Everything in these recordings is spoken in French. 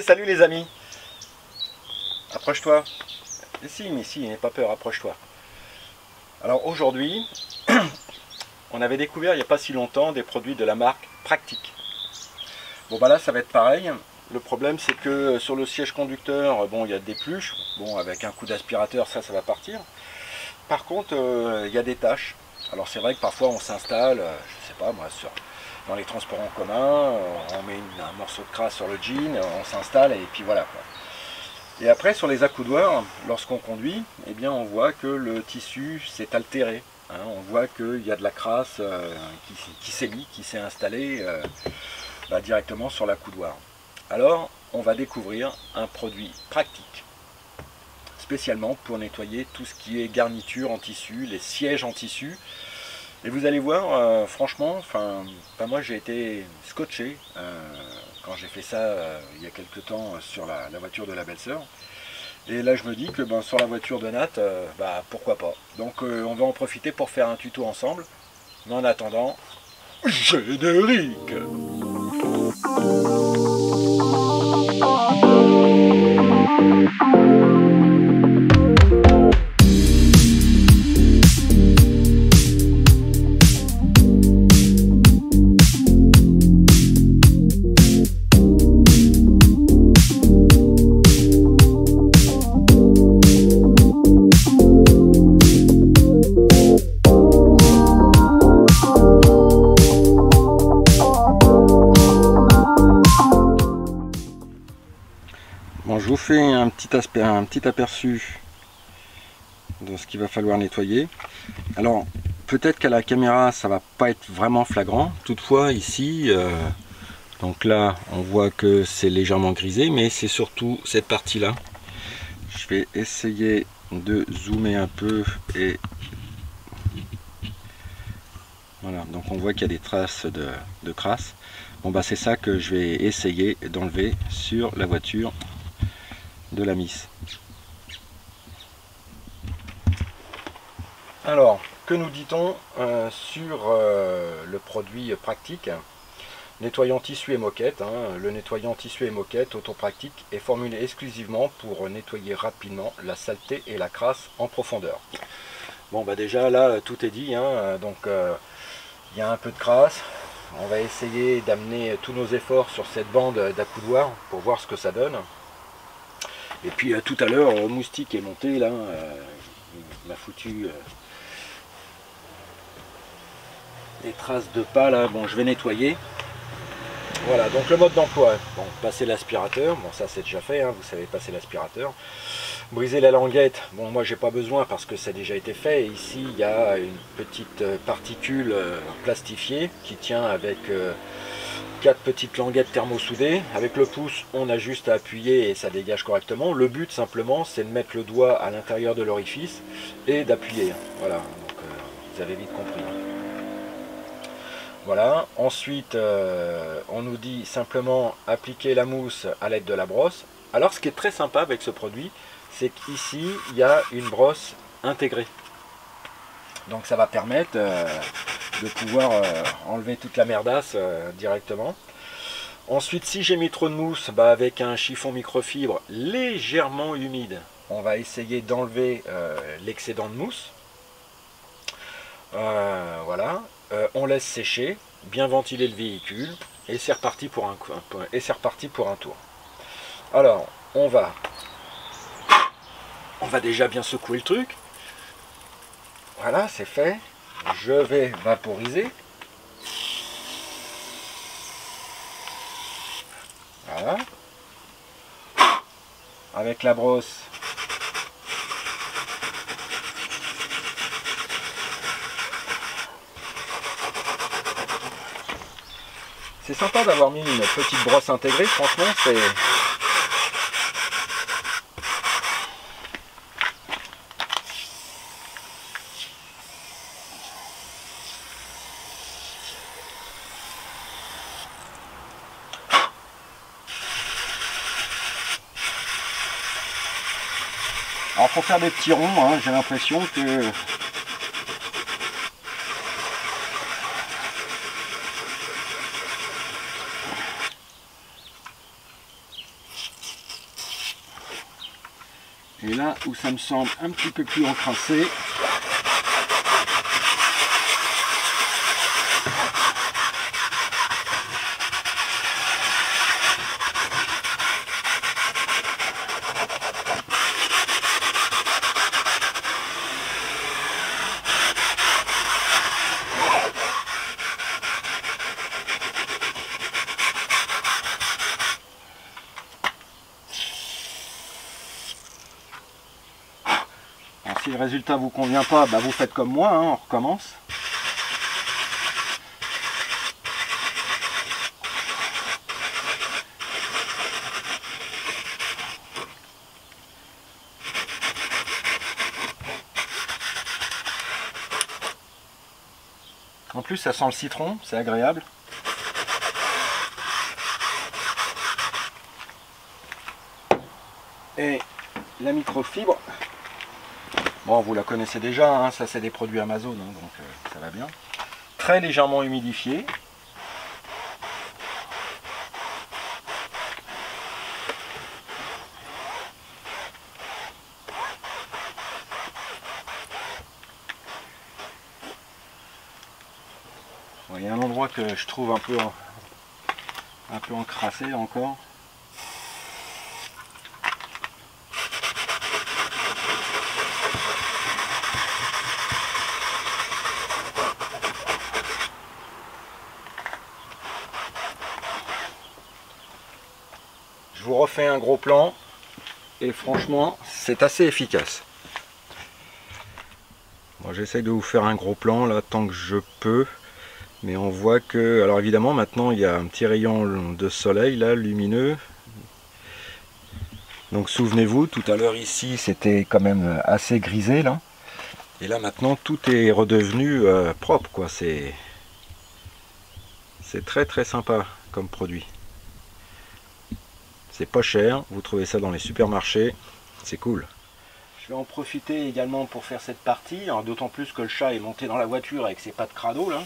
Salut les amis. Approche-toi. Mais si, n'aie pas peur, approche-toi. Alors aujourd'hui, on avait découvert il n'y a pas si longtemps des produits de la marque Practic. Bon bah là ça va être pareil. Le problème c'est que sur le siège conducteur, bon il y a des pluches. Bon avec un coup d'aspirateur ça va partir. Par contre il y a des taches. Alors c'est vrai que parfois on s'installe, je sais pas moi, dans les transports en commun, on met un morceau de crasse sur le jean, on s'installe et puis voilà quoi. Et après sur les accoudoirs, lorsqu'on conduit, eh bien on voit que le tissu s'est altéré. Hein, on voit qu'il y a de la crasse qui s'est mis, qui s'est installée directement sur l'accoudoir. Alors on va découvrir un produit pratique, spécialement pour nettoyer tout ce qui est garniture en tissu, les sièges en tissu. Et vous allez voir, franchement, moi j'ai été scotché quand j'ai fait ça il y a quelques temps sur la voiture de la belle-sœur. Et là je me dis que sur la voiture de Nat, pourquoi pas. Donc on va en profiter pour faire un tuto ensemble. Mais en attendant, générique. Bon, je vous fais un petit aperçu de ce qu'il va falloir nettoyer. Alors, peut-être qu'à la caméra, ça va pas être vraiment flagrant. Toutefois, ici, donc là, on voit que c'est légèrement grisé, mais c'est surtout cette partie-là. Je vais essayer de zoomer un peu et voilà. Donc, on voit qu'il y a des traces de crasse. Bon, c'est ça que je vais essayer d'enlever sur la voiture de la Miss. Alors, que nous dit-on sur le produit Practic? Nettoyant tissu et moquette. Le nettoyant tissu et moquette autopratique est formulé exclusivement pour nettoyer rapidement la saleté et la crasse en profondeur. Bon déjà là tout est dit, donc il y a un peu de crasse. On va essayer d'amener tous nos efforts sur cette bande d'accoudoir pour voir ce que ça donne. Et puis tout à l'heure, Moustique est monté là, il m'a foutu des traces de pas là. Bon, je vais nettoyer. Voilà, donc le mode d'emploi, bon, passer l'aspirateur, bon ça c'est déjà fait, vous savez passer l'aspirateur. Briser la languette, bon moi j'ai pas besoin parce que ça a déjà été fait. Et ici il y a une petite particule plastifiée qui tient avec 4 petites languettes thermosoudées. Avec le pouce, on a juste à appuyer et ça dégage correctement. Le but simplement, c'est de mettre le doigt à l'intérieur de l'orifice et d'appuyer. Voilà, donc vous avez vite compris. Voilà, ensuite on nous dit simplement appliquer la mousse à l'aide de la brosse. Alors ce qui est très sympa avec ce produit, c'est qu'ici il y a une brosse intégrée. Donc ça va permettre de pouvoir enlever toute la merdasse directement. Ensuite, si j'ai mis trop de mousse, avec un chiffon microfibre légèrement humide, on va essayer d'enlever l'excédent de mousse. Voilà, on laisse sécher, bien ventiler le véhicule, et c'est reparti pour un tour. Alors, on va déjà bien secouer le truc. Voilà, c'est fait. Je vais vaporiser. Voilà. Avec la brosse. C'est sympa d'avoir mis une petite brosse intégrée, franchement, c'est... Alors pour faire des petits ronds, j'ai l'impression que Et là où ça me semble un petit peu plus encrassé, si le résultat vous convient pas, bah vous faites comme moi, hein, on recommence. En plus ça sent le citron, c'est agréable. Et la microfibre, bon vous la connaissez déjà, hein, ça c'est des produits Amazon, hein, donc ça va bien. Très légèrement humidifié. Bon, il y a un endroit que je trouve un peu encrassé encore. Je vous refais un gros plan et franchement c'est assez efficace. Bon, j'essaie de vous faire un gros plan là tant que je peux, mais on voit que, alors évidemment maintenant il y a un petit rayon de soleil là lumineux, donc souvenez-vous tout à l'heure ici c'était quand même assez grisé là, et là maintenant tout est redevenu propre quoi. C'est très très sympa comme produit. C'est pas cher, vous trouvez ça dans les supermarchés, c'est cool. Je vais en profiter également pour faire cette partie, d'autant plus que le chat est monté dans la voiture avec ses pattes crado là.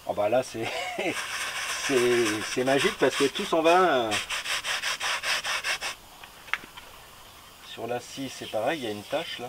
Oh bah là c'est c'est magique parce que tout s'en va. Sur la scie c'est pareil, il y a une tache là.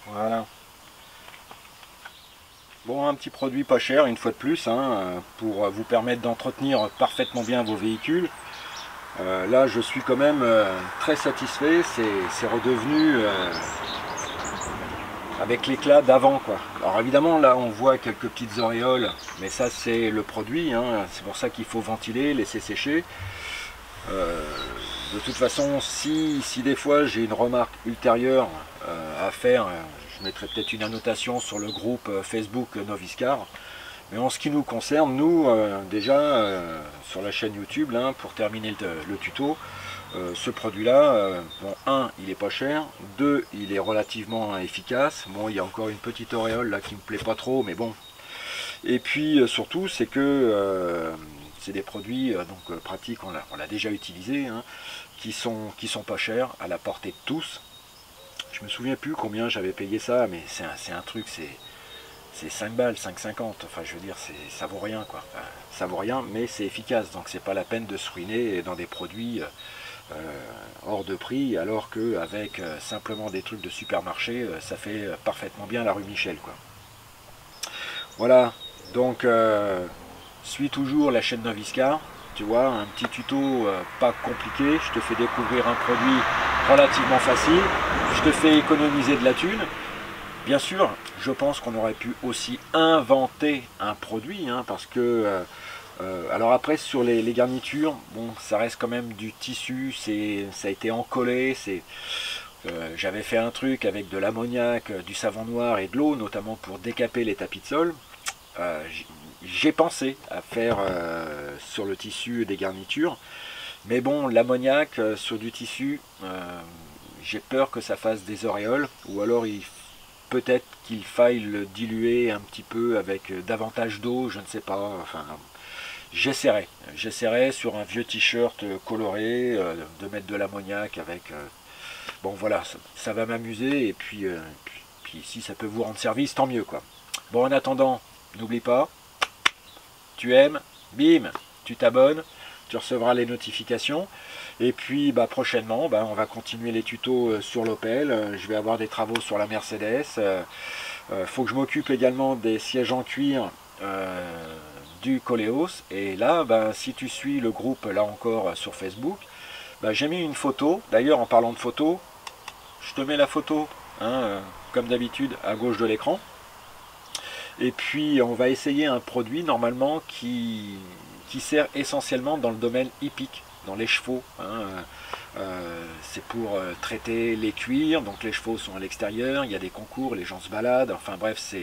Voilà. Bon, un petit produit pas cher, une fois de plus, hein, pour vous permettre d'entretenir parfaitement bien vos véhicules. Là, je suis quand même très satisfait. C'est redevenu avec l'éclat d'avant, quoi. Alors évidemment, là, on voit quelques petites auréoles, mais ça, c'est le produit. Hein, c'est pour ça qu'il faut ventiler, laisser sécher. De toute façon, si des fois j'ai une remarque ultérieure à faire, je mettrai peut-être une annotation sur le groupe Facebook Noviscar. Mais en ce qui nous concerne, nous, déjà, sur la chaîne YouTube, là, pour terminer le tuto, ce produit-là, bon, 1, il est pas cher, 2, il est relativement efficace. Bon, il y a encore une petite auréole là qui me plaît pas trop, mais bon. Et puis, surtout, c'est que c'est des produits donc pratiques, on l'a déjà utilisé, hein, qui sont pas chers, à la portée de tous. Je me souviens plus combien j'avais payé ça, mais c'est un truc, c'est 5 balles, 5,50, enfin je veux dire, ça vaut rien quoi. Enfin, ça vaut rien, mais c'est efficace, donc c'est pas la peine de se ruiner dans des produits hors de prix, alors qu'avec simplement des trucs de supermarché, ça fait parfaitement bien la rue Michel, quoi. Voilà, donc suis toujours la chaîne Noviscar, tu vois, un petit tuto pas compliqué, je te fais découvrir un produit relativement facile, je te fais économiser de la thune. Bien sûr, je pense qu'on aurait pu aussi inventer un produit, hein, parce que alors après sur les garnitures, bon, ça reste quand même du tissu, ça a été encollé, j'avais fait un truc avec de l'ammoniac, du savon noir et de l'eau, notamment pour décaper les tapis de sol. J'ai pensé à faire sur le tissu des garnitures, mais bon, l'ammoniac sur du tissu, j'ai peur que ça fasse des auréoles, ou alors peut-être qu'il faille le diluer un petit peu avec davantage d'eau, je ne sais pas, enfin j'essaierai sur un vieux t-shirt coloré de mettre de l'ammoniac avec bon voilà, ça va m'amuser, et puis si ça peut vous rendre service, tant mieux, quoi. Bon, en attendant, n'oublie pas, tu aimes, bim, tu t'abonnes, tu recevras les notifications. Et puis bah, prochainement, bah, on va continuer les tutos sur l'Opel. Je vais avoir des travaux sur la Mercedes. Faut que je m'occupe également des sièges en cuir du Coleos. Et là, bah, si tu suis le groupe, là encore, sur Facebook, bah, j'ai mis une photo. D'ailleurs, en parlant de photo, je te mets la photo, hein, comme d'habitude, à gauche de l'écran. Et puis on va essayer un produit normalement qui sert essentiellement dans le domaine hippique, dans les chevaux, hein. C'est pour traiter les cuirs, donc les chevaux sont à l'extérieur, il y a des concours, les gens se baladent, enfin bref,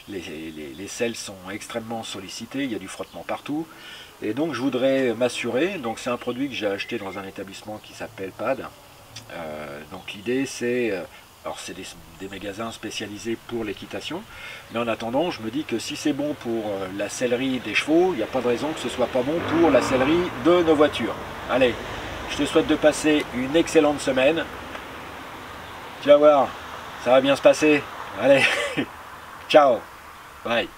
les selles sont extrêmement sollicitées, il y a du frottement partout. Et donc je voudrais m'assurer, donc c'est un produit que j'ai acheté dans un établissement qui s'appelle PAD. Donc l'idée c'est... alors c'est des magasins spécialisés pour l'équitation, mais en attendant, je me dis que si c'est bon pour la sellerie des chevaux, il n'y a pas de raison que ce soit pas bon pour la sellerie de nos voitures. Allez, je te souhaite de passer une excellente semaine. Tu vas voir, ça va bien se passer. Allez, ciao, bye.